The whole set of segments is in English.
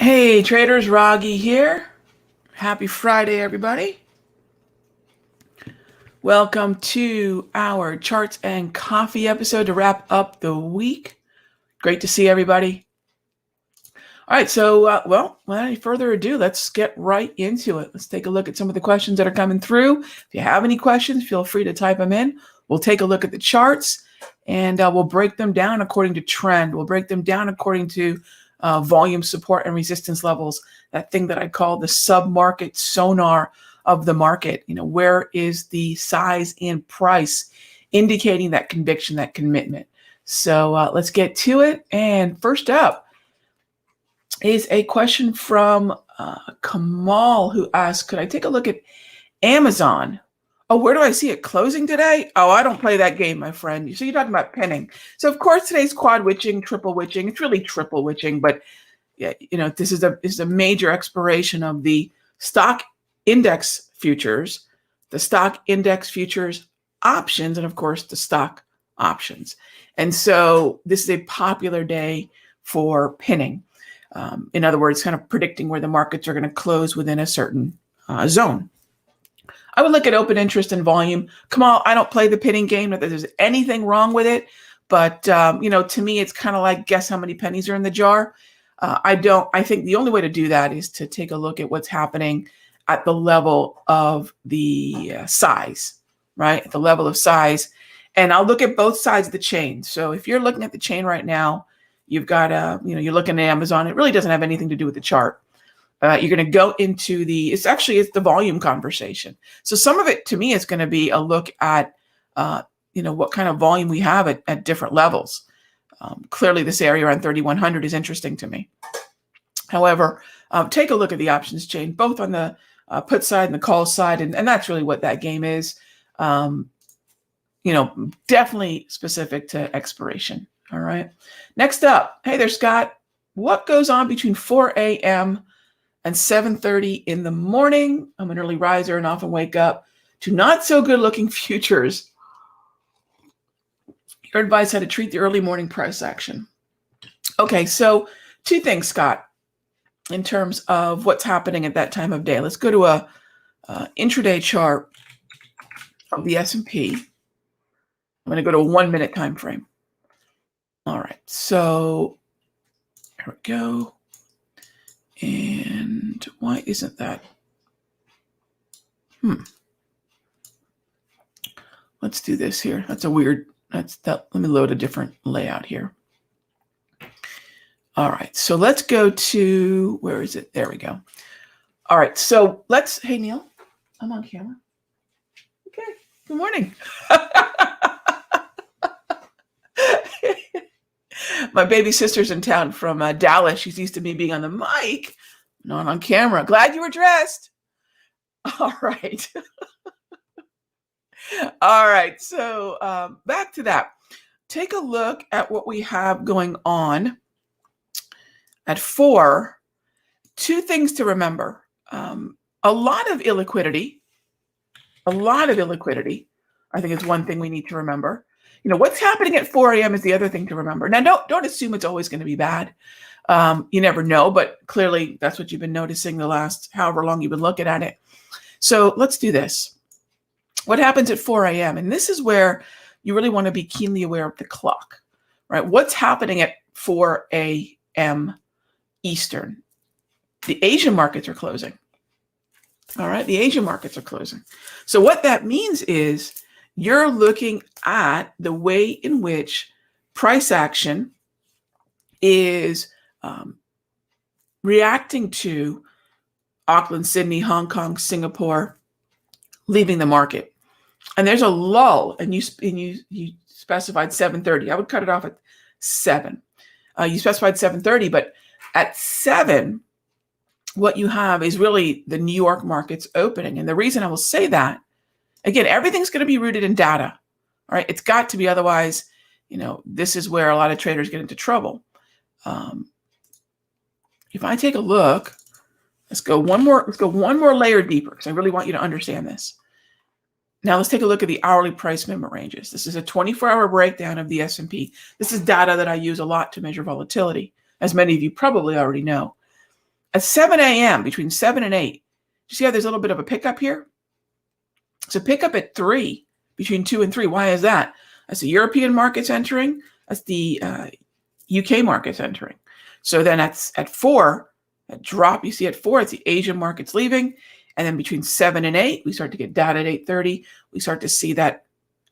Hey traders, Raghee here. Happy Friday, everybody. Welcome to our charts and coffee episode to wrap up the week. Great to see everybody. All right, so without any further ado, let's get right into it. Let's take a look at some of the questions that are coming through. If you have any questions, feel free to type them in. We'll take a look at the charts and we'll break them down according to trend. We'll break them down according to volume support and resistance levels, that thing that I call the sub-market sonar of the market. Where is the size and price indicating that conviction, that commitment? So let's get to it. And first up is a question from Kamal, who asked, could I take a look at Amazon? Oh, where do I see it closing today? Oh, I don't play that game, my friend. So you're talking about pinning. So of course today's quad witching, triple witching. It's really triple witching, but yeah, this is a major expiration of the stock index futures, the stock index futures options, and of course the stock options. And so this is a popular day for pinning. In other words, kind of predicting where the markets are going to close within a certain zone. I would look at open interest and volume. Kamal, I don't play the pinning game. Not that there's anything wrong with it, but to me, it's kind of like guess how many pennies are in the jar. I think the only way to do that is to take a look at what's happening at the level of the size, right? At the level of size, and I'll look at both sides of the chain. So if you're looking at the chain right now, you've got you're looking at Amazon. It really doesn't have anything to do with the chart. You're going to go into it's the volume conversation. So some of it to me is going to be a look at, what kind of volume we have at different levels. Clearly this area around 3,100 is interesting to me. However, take a look at the options chain, both on the put side and the call side. And that's really what that game is. Definitely specific to expiration. All right. Next up, hey there, Scott. What goes on between 4 a.m. and 7:30 in the morning? I'm an early riser and often wake up to not so good looking futures. Your advice how to treat the early morning price action. Okay, so two things, Scott, in terms of what's happening at that time of day. Let's go to a intraday chart of the S&P. I'm going to go to a 1 minute time frame. All right, so here we go. And why isn't that? Let's do this here. That's a weird, let me load a different layout here. All right, so let's go to, where is it? There we go. All right, so hey Neil, I'm on camera. Okay, good morning. My baby sister's in town from Dallas. She's used to me being on the mic, not on camera. Glad you were dressed. All right. All right. So back to that. Take a look at what we have going on at 4. Two things to remember. A lot of illiquidity. I think it's one thing we need to remember. What's happening at 4 a.m. is the other thing to remember. Now, don't assume it's always going to be bad. You never know, but clearly that's what you've been noticing the last however long you've been looking at it. So let's do this. What happens at 4 a.m.? And this is where you really want to be keenly aware of the clock, right? What's happening at 4 a.m. Eastern? The Asian markets are closing. All right, the Asian markets are closing. So what that means is you're looking at the way in which price action is reacting to Auckland, Sydney, Hong Kong, Singapore leaving the market. And there's a lull, and you specified 7:30. I would cut it off at 7. You specified 7:30, but at 7, what you have is really the New York markets opening. And the reason I will say that, again, everything's going to be rooted in data. All right, it's got to be, otherwise, this is where a lot of traders get into trouble. If I take a look, let's go one more layer deeper, because I really want you to understand this. Now let's take a look at the hourly price movement ranges. This is a 24-hour breakdown of the S&P. This is data that I use a lot to measure volatility, as many of you probably already know. At 7 a.m., between 7 and 8, you see how there's a little bit of a pickup here? So pick up at 3, between 2 and 3. Why is that? That's the European markets entering. That's the UK markets entering. So then at 4, that drop you see at 4, it's the Asian markets leaving. And then between 7 and 8, we start to get data at 8:30. We start to see that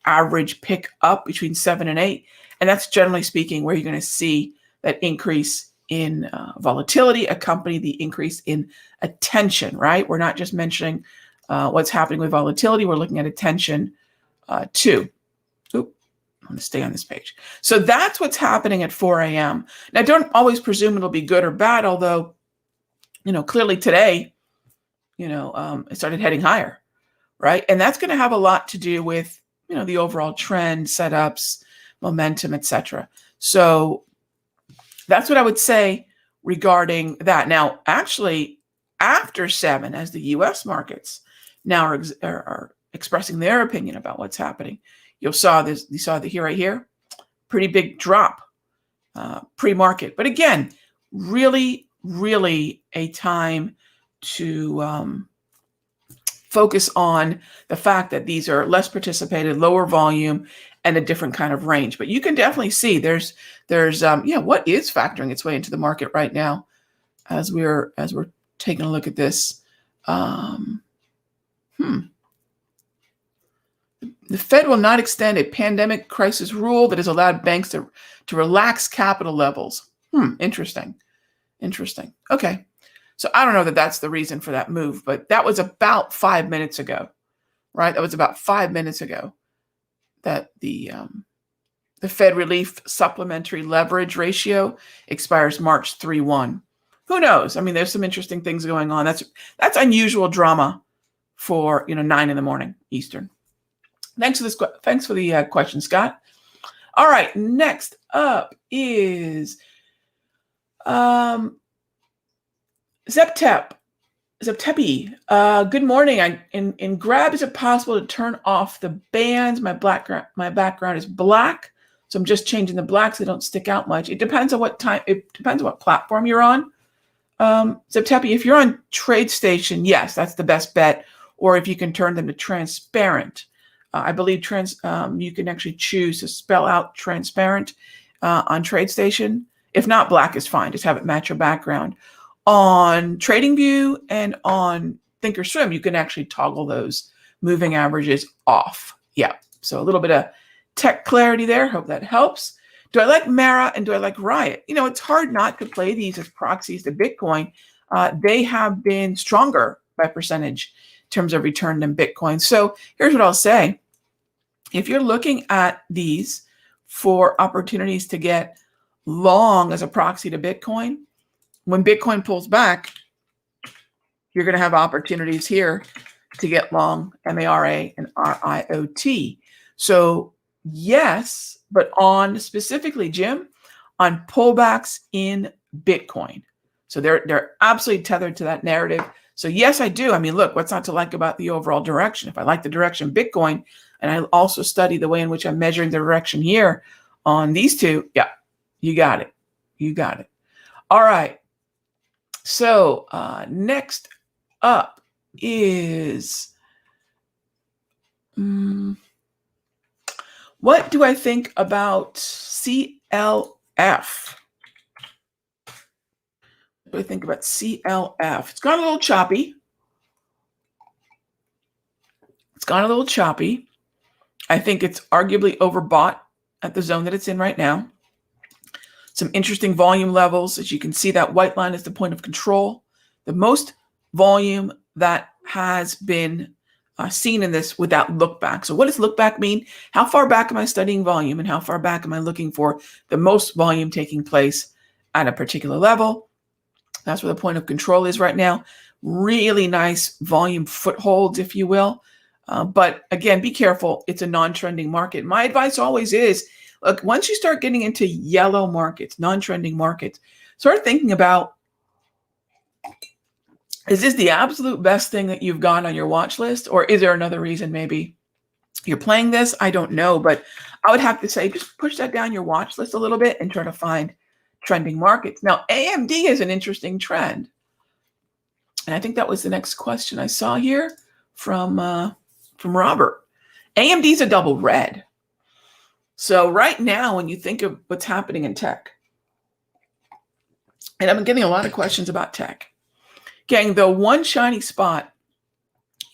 average pick up between 7 and 8. And that's generally speaking where you're going to see that increase in volatility accompany the increase in attention, right? We're not just mentioning what's happening with volatility. We're looking at attention too. Oop, I'm going to stay on this page. So that's what's happening at 4 a.m. Now, don't always presume it'll be good or bad, although, clearly today, it started heading higher, right? And that's going to have a lot to do with, the overall trend, setups, momentum, etc. So that's what I would say regarding that. Now, actually, after 7, as the U.S. markets now are expressing their opinion about what's happening, you saw right here, pretty big drop pre-market. But again, really, really a time to focus on the fact that these are less participated, lower volume, and a different kind of range. But you can definitely see there's what is factoring its way into the market right now as we're taking a look at this. The Fed will not extend a pandemic crisis rule that has allowed banks to relax capital levels. Interesting. Okay. So I don't know that that's the reason for that move, but that was about 5 minutes ago, right? That was about 5 minutes ago that the Fed relief supplementary leverage ratio expires March 3/1. Who knows? I mean, there's some interesting things going on. That's unusual drama for 9 in the morning Eastern. Thanks for the question, Scott. All right, next up is Zeptepi. Good morning. In Grab, is it possible to turn off the bands? My background is black, so I'm just changing the black so they don't stick out much. It depends on what time. It depends on what platform you're on. Zeptepi, if you're on TradeStation, yes, that's the best bet. Or if you can turn them to transparent. I believe you can actually choose to spell out transparent on TradeStation. If not, black is fine. Just have it match your background. On TradingView and on Thinkorswim, you can actually toggle those moving averages off. Yeah, so a little bit of tech clarity there. Hope that helps. Do I like Mara and do I like Riot? It's hard not to play these as proxies to Bitcoin. They have been stronger by percentage in terms of return than Bitcoin. So here's what I'll say. If you're looking at these for opportunities to get long as a proxy to Bitcoin, when Bitcoin pulls back, you're going to have opportunities here to get long MARA and RIOT. So yes, but on specifically, Jim, on pullbacks in Bitcoin. So they're absolutely tethered to that narrative. So yes, I do. I mean, look, what's not to like about the overall direction? If I like the direction of Bitcoin, and I also study the way in which I'm measuring the direction here on these two, yeah, you got it. All right. So next up is what do I think about CLF? What do I think about CLF? It's gone a little choppy. I think it's arguably overbought at the zone that it's in right now. Some interesting volume levels. As you can see, that white line is the point of control. The most volume that has been seen in this with that look back. So what does look back mean? How far back am I studying volume and how far back am I looking for the most volume taking place at a particular level? That's where the point of control is right now. Really nice volume footholds, if you will. But again, be careful. It's a non-trending market. My advice always is, look, once you start getting into yellow markets, non-trending markets, start thinking about, is this the absolute best thing that you've got on your watch list? Or is there another reason maybe you're playing this? I don't know, but I would have to say, just push that down your watch list a little bit and try to find trending markets. Now, AMD is an interesting trend. And I think that was the next question I saw here from Robert. AMD's a double red. So right now, when you think of what's happening in tech, and I've been getting a lot of questions about tech. Gang, the one shiny spot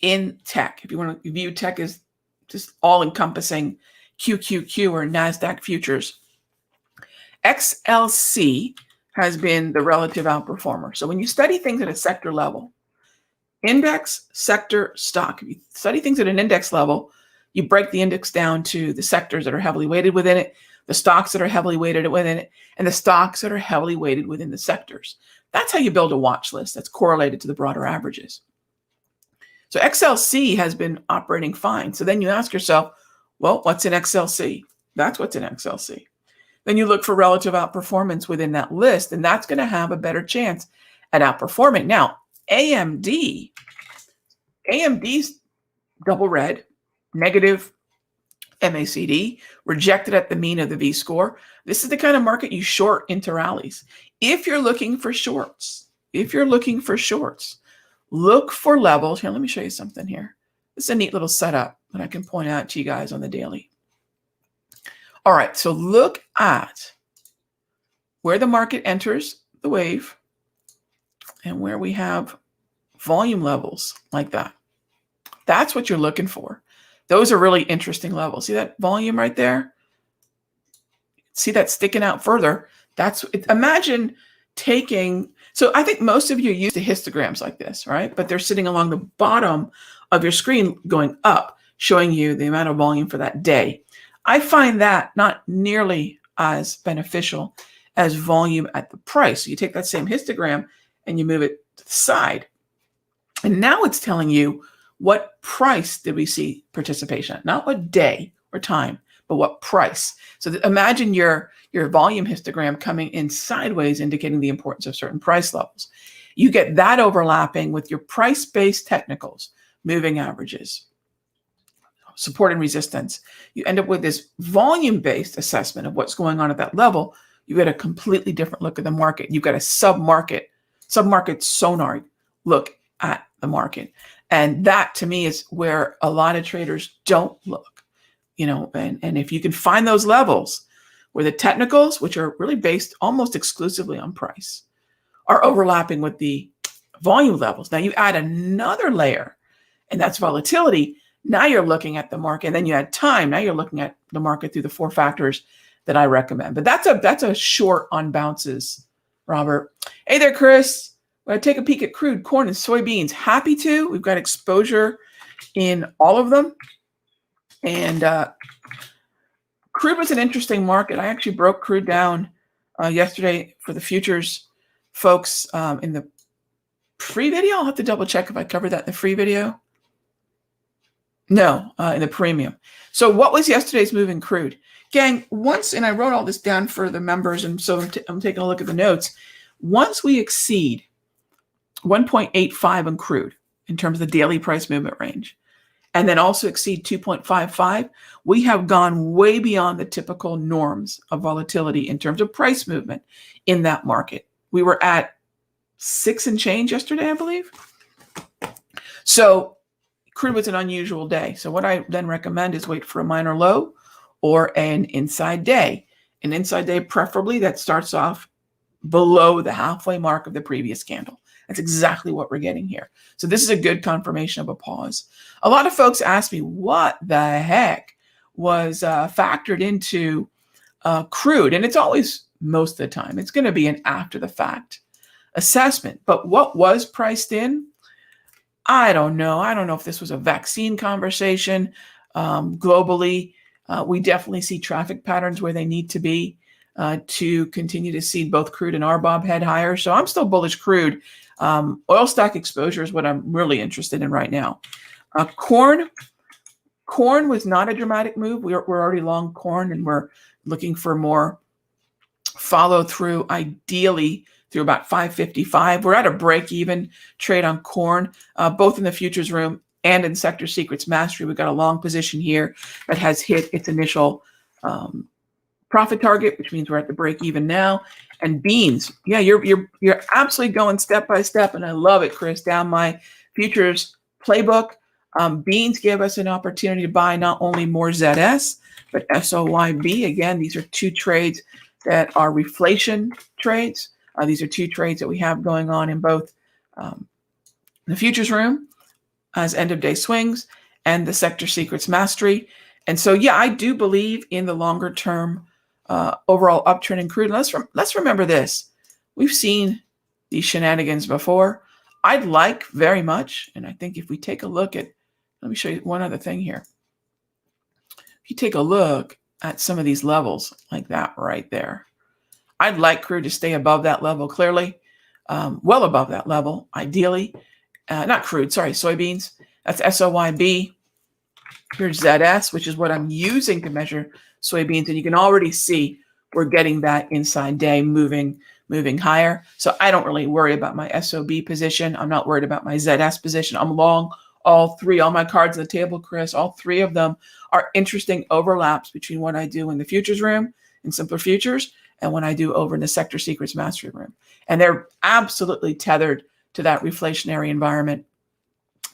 in tech, if you want to view tech as just all-encompassing QQQ or NASDAQ futures, XLC has been the relative outperformer. So when you study things at a sector level, index, sector, stock, if you study things at an index level, you break the index down to the sectors that are heavily weighted within it, the stocks that are heavily weighted within it, and the stocks that are heavily weighted within the sectors. That's how you build a watch list that's correlated to the broader averages. So XLC has been operating fine. So then you ask yourself, well, what's in XLC? That's what's in XLC. Then you look for relative outperformance within that list, and that's going to have a better chance at outperforming. Now, AMD's double red, negative MACD, rejected at the mean of the V-score. This is the kind of market you short into rallies. If you're looking for shorts, look for levels. Here, let me show you something here. This is a neat little setup that I can point out to you guys on the daily. All right, so look at where the market enters the wave and where we have volume levels like that. That's what you're looking for. Those are really interesting levels. See that volume right there? See that sticking out further? Imagine taking, so I think most of you are used to histograms like this, right? But they're sitting along the bottom of your screen going up, showing you the amount of volume for that day. I find that not nearly as beneficial as volume at the price. So you take that same histogram and you move it to the side. And now it's telling you what price did we see participation at, not what day or time, but what price. So imagine your volume histogram coming in sideways, indicating the importance of certain price levels. You get that overlapping with your price-based technicals, moving averages, support and resistance. You end up with this volume-based assessment of what's going on at that level. You get a completely different look at the market. You've got a sub-market sonar look at the market. And that, to me, is where a lot of traders don't look, and if you can find those levels where the technicals, which are really based almost exclusively on price, are overlapping with the volume levels. Now you add another layer, and that's volatility. Now you're looking at the market, and then you add time. Now you're looking at the market through the 4 factors that I recommend. But that's a short on bounces, Robert. Hey there, Chris. When I take a peek at crude, corn, and soybeans, happy to. We've got exposure in all of them. And crude was an interesting market. I actually broke crude down yesterday for the futures folks in the free video. I'll have to double check if I covered that in the free video. No, in the premium. So what was yesterday's move in crude? Gang, and I wrote all this down for the members, and so I'm taking a look at the notes. Once we exceed 1.85 in crude in terms of the daily price movement range, and then also exceed 2.55, we have gone way beyond the typical norms of volatility in terms of price movement in that market. We were at 6 and change yesterday, I believe. So crude was an unusual day. So what I then recommend is wait for a minor low or an inside day. An inside day, preferably, that starts off below the halfway mark of the previous candle. That's exactly what we're getting here. So this is a good confirmation of a pause. A lot of folks ask me what the heck was factored into crude. And it's always, most of the time, it's going to be an after the fact assessment. But what was priced in? I don't know. I don't know if this was a vaccine conversation globally. We definitely see traffic patterns where they need to be to continue to see both crude and RBOB head higher. So I'm still bullish crude. Oil stock exposure is what I'm really interested in right now. Corn was not a dramatic move. We're already long corn, and we're looking for more follow through, ideally through about 555. We're at a break-even trade on corn, both in the futures room and in Sector Secrets Mastery. We've got a long position here that has hit its initial profit target, which means we're at the break even now. And beans, yeah, you're absolutely going step by step, and I love it, Chris. Down my futures playbook, beans give us an opportunity to buy not only more ZS but SOYB. Again, these are two trades that are reflation trades. These are two trades that we have going on in both the futures room as end of day swings and the sector secrets mastery. And so, yeah, I do believe in the longer term overall uptrend in crude. Let's remember this. We've seen these shenanigans before. I'd like very much, and I think if we take a look at, let me show you one other thing here. If you take a look at some of these levels like that right there, I'd like crude to stay above that level clearly, well above that level, ideally. Not crude, sorry, soybeans. That's SOYB. Here's ZS, which is what I'm using to measure soybeans. And you can already see we're getting that inside day moving higher. So I don't really worry about my SOB position. I'm not worried about my ZS position. I'm long all three, all my cards on the table, Chris. All three of them are interesting overlaps between what I do in the futures room, in simpler futures, and what I do over in the sector secrets mastery room. And they're absolutely tethered to that reflationary environment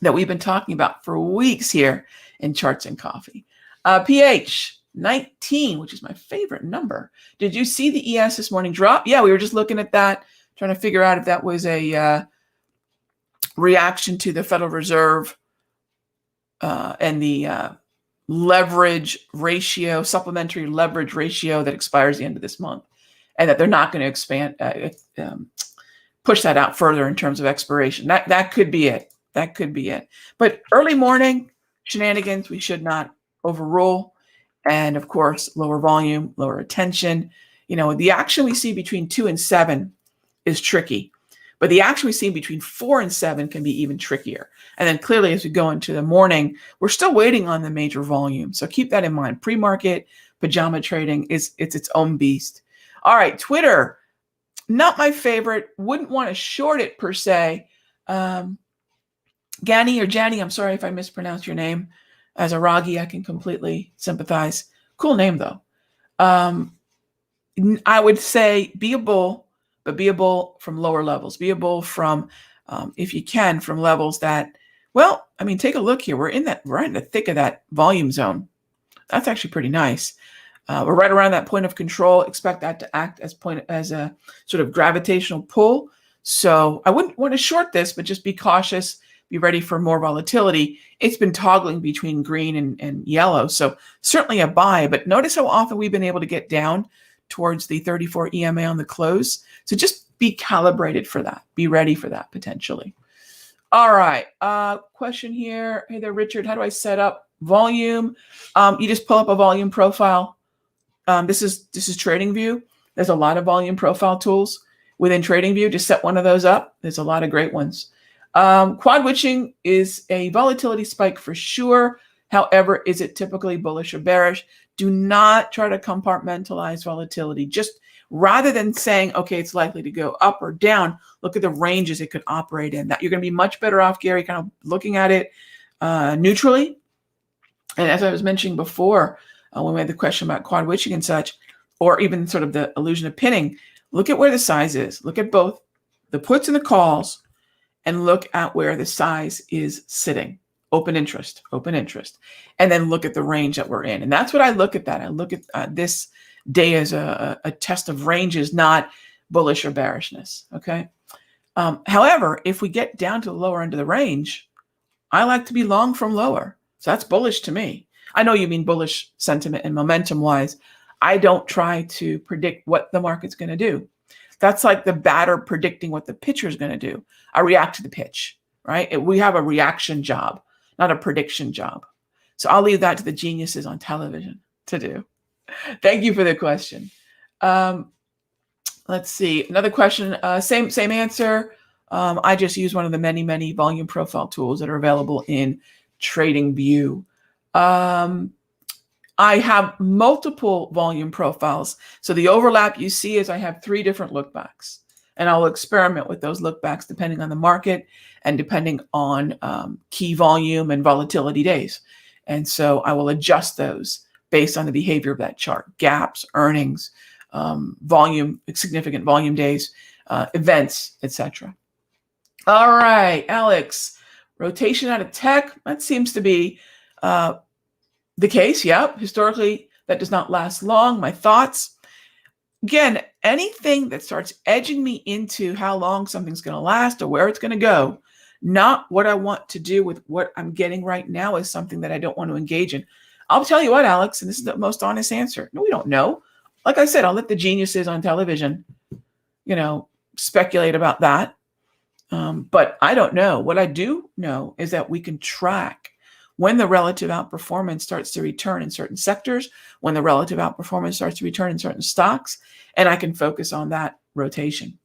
that we've been talking about for weeks here in Charts and Coffee. PH 19, which is my favorite number. Did you see the ES this morning drop? Yeah, we were just looking at that, trying to figure out if that was a reaction to the Federal Reserve and the leverage ratio, supplementary leverage ratio that expires the end of this month, and that they're not going to expand, push that out further in terms of expiration. That could be it. That could be it. But early morning shenanigans, we should not overrule. And of course, lower volume, lower attention. You know, the action we see between 2 and 7 is tricky, but the action we see between 4 and 7 can be even trickier. And then clearly, as we go into the morning, we're still waiting on the major volume. So keep that in mind. Pre-market pajama trading it's its own beast. All right, Twitter, not my favorite. Wouldn't want to short it per se. Gani or Jani, I'm sorry if I mispronounced your name. As a Raghee, I can completely sympathize. Cool name, though. I would say be a bull, but be a bull from lower levels. Be a bull from, if you can, from levels that, well, I mean, take a look here. We're in the thick of that volume zone. That's actually pretty nice. We're right around that point of control. Expect that to act as a sort of gravitational pull. So I wouldn't want to short this, but just be cautious. Be ready for more volatility. It's been toggling between green and yellow. So certainly a buy, but notice how often we've been able to get down towards the 34 EMA on the close. So just be calibrated for that. Be ready for that potentially. All right. Question here. Hey there, Richard. How do I set up volume? You just pull up a volume profile. This is TradingView. There's a lot of volume profile tools within TradingView. Just set one of those up. There's a lot of great ones. Quad witching is a volatility spike for sure. However, is it typically bullish or bearish? Do not try to compartmentalize volatility. Just rather than saying, okay, it's likely to go up or down, look at the ranges it could operate in. That you're going to be much better off, Gary, kind of looking at it neutrally. And as I was mentioning before, when we had the question about quad witching and such, or even sort of the illusion of pinning, look at where the size is. Look at both the puts and the calls, and look at where the size is sitting. Open interest. And then look at the range that we're in. And that's what I look at that. I look at this day as a test of ranges, not bullish or bearishness, okay? However, if we get down to the lower end of the range, I like to be long from lower. So that's bullish to me. I know you mean bullish sentiment and momentum-wise. I don't try to predict what the market's going to do. That's like the batter predicting what the pitcher is going to do. I react to the pitch, right? We have a reaction job, not a prediction job. So I'll leave that to the geniuses on television to do. Thank you for the question. Let's see. Another question, same answer. I just use one of the many volume profile tools that are available in TradingView. I have multiple volume profiles. So the overlap you see is I have 3 different lookbacks, and I'll experiment with those lookbacks depending on the market and depending on key volume and volatility days. And so I will adjust those based on the behavior of that chart: gaps, earnings, volume, significant volume days, events, etc. All right, Alex, rotation out of tech, that seems to be the case. Yep, historically, that does not last long. My thoughts? Again, anything that starts edging me into how long something's going to last or where it's going to go, not what I want to do with what I'm getting right now, is something that I don't want to engage in. I'll tell you what, Alex, and this is the most honest answer. No, we don't know. Like I said, I'll let the geniuses on television, speculate about that. But I don't know. What I do know is that we can track when the relative outperformance starts to return in certain sectors, when the relative outperformance starts to return in certain stocks, and I can focus on that rotation.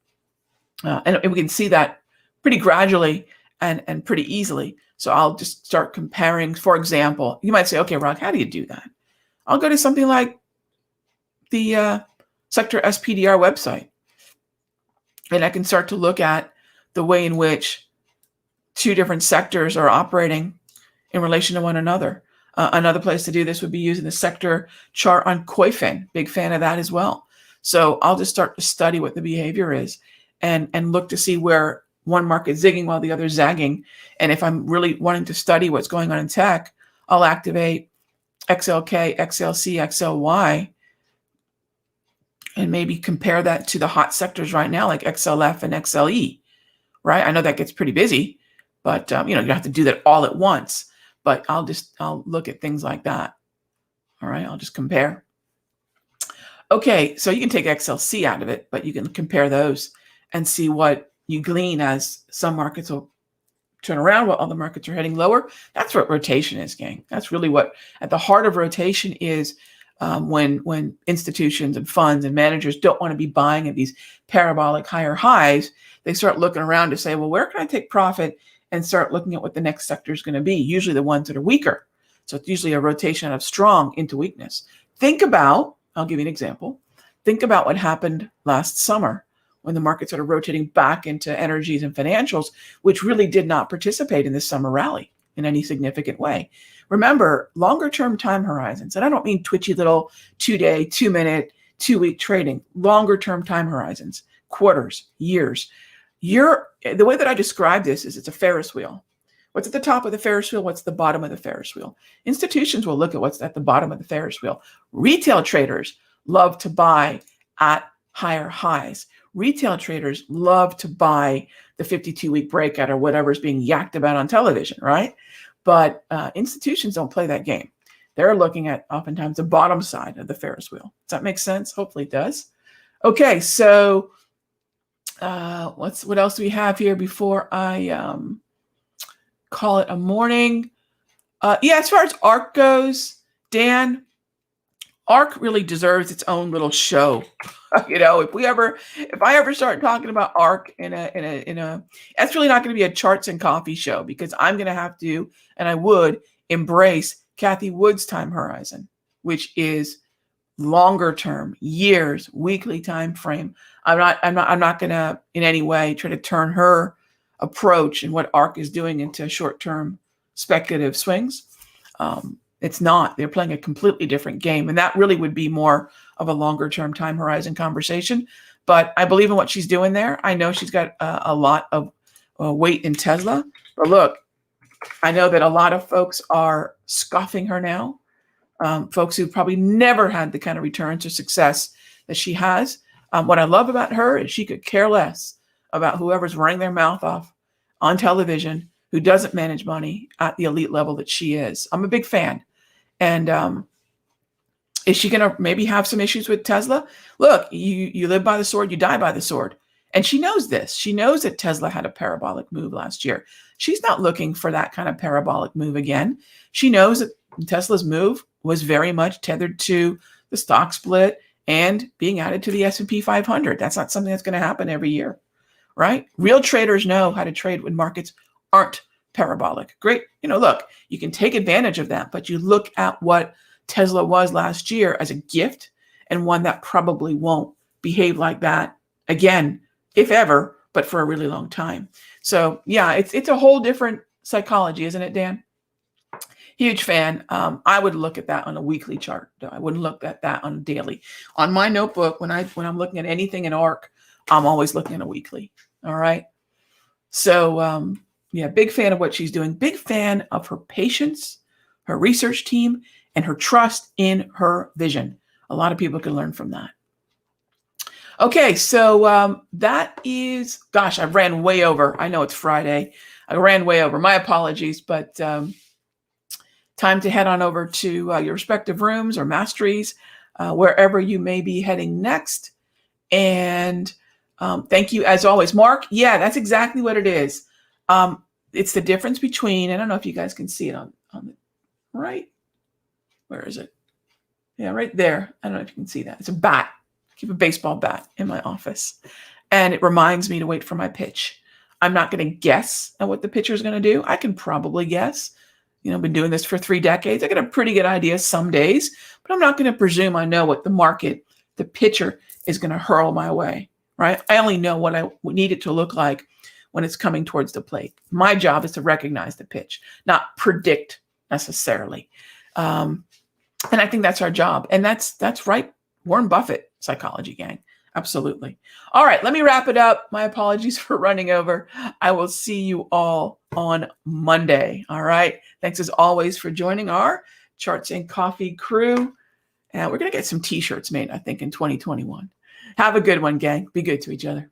And we can see that pretty gradually and pretty easily. So I'll just start comparing. For example, you might say, okay, Rog, how do you do that? I'll go to something like the Sector SPDR website, and I can start to look at the way in which two different sectors are operating in relation to one another. Another place to do this would be using the sector chart on Koifin. Big fan of that as well. So I'll just start to study what the behavior is and look to see where one market's zigging while the other's zagging. And if I'm really wanting to study what's going on in tech, I'll activate XLK, XLC, XLY, and maybe compare that to the hot sectors right now, like XLF and XLE, right? I know that gets pretty busy, but you don't have to do that all at once. But I'll look at things like that. All right, I'll just compare. Okay, so you can take XLC out of it, but you can compare those and see what you glean as some markets will turn around while other markets are heading lower. That's what rotation is, gang. That's really what at the heart of rotation is. When institutions and funds and managers don't want to be buying at these parabolic higher highs, they start looking around to say, well, where can I take profit, and start looking at what the next sector is going to be, usually the ones that are weaker. So it's usually a rotation of strong into weakness. I'll give you an example. Think about what happened last summer when the market started rotating back into energies and financials, which really did not participate in this summer rally in any significant way. Remember, longer term time horizons, and I don't mean twitchy little 2-day, 2-minute, 2-week trading, longer term time horizons, quarters, years. The way that I describe this is it's a Ferris wheel. What's at the top of the Ferris wheel? What's the bottom of the Ferris wheel? Institutions will look at what's at the bottom of the Ferris wheel. Retail traders love to buy at higher highs. Retail traders love to buy the 52-week breakout or whatever is being yacked about on television, right? But institutions don't play that game. They're looking at oftentimes the bottom side of the Ferris wheel. Does that make sense? Hopefully it does. Okay, so what else do we have here before I call it a morning? As far as ARK goes, Dan, ARK really deserves its own little show. If I ever start talking about ARK in a, that's really not going to be a charts and coffee show, because I'm going to have to, and I would embrace Kathy Wood's time horizon, which is longer term, years, weekly time frame. I'm not going to in any way try to turn her approach and what ARK is doing into short-term speculative swings. It's not. They're playing a completely different game, and that really would be more of a longer-term time horizon conversation. But I believe in what she's doing there. I know she's got a lot of weight in Tesla. But look, I know that a lot of folks are scoffing her now. Folks who probably never had the kind of returns or success that she has. What I love about her is she could care less about whoever's running their mouth off on television who doesn't manage money at the elite level that she is. I'm a big fan. And is she going to maybe have some issues with Tesla? Look, you live by the sword, you die by the sword. And she knows this. She knows that Tesla had a parabolic move last year. She's not looking for that kind of parabolic move again. She knows that Tesla's move was very much tethered to the stock split and being added to the S&P 500. That's not something that's going to happen every year, right? Real traders know how to trade when markets aren't parabolic. Great. Look, you can take advantage of that, but you look at what Tesla was last year as a gift, and one that probably won't behave like that again, if ever, but for a really long time. So yeah, it's a whole different psychology, isn't it, Dan? Huge fan. I would look at that on a weekly chart, though. I wouldn't look at that on a daily. On my notebook, when I'm looking at anything in ARC, I'm always looking at a weekly. All right. So yeah, big fan of what she's doing. Big fan of her patience, her research team, and her trust in her vision. A lot of people can learn from that. Okay, so that is, gosh, I ran way over. I know it's Friday. I ran way over. My apologies, but time to head on over to your respective rooms or masteries, wherever you may be heading next. And thank you as always. Mark, yeah, that's exactly what it is. It's the difference between, I don't know if you guys can see it on the right. Where is it? Yeah, right there. I don't know if you can see that. It's a bat. I keep a baseball bat in my office. And it reminds me to wait for my pitch. I'm not going to guess at what the pitcher is going to do. I can probably guess. I've been doing this for 3 decades. I get a pretty good idea some days, but I'm not going to presume I know what the pitcher is going to hurl my way, right? I only know what I need it to look like when it's coming towards the plate. My job is to recognize the pitch, not predict necessarily. And I think that's our job. And that's right. Warren Buffett psychology, gang. Absolutely. All right, let me wrap it up. My apologies for running over. I will see you all on Monday. All right. Thanks as always for joining our Charts and Coffee crew. And we're going to get some t-shirts made, I think, in 2021. Have a good one, gang. Be good to each other.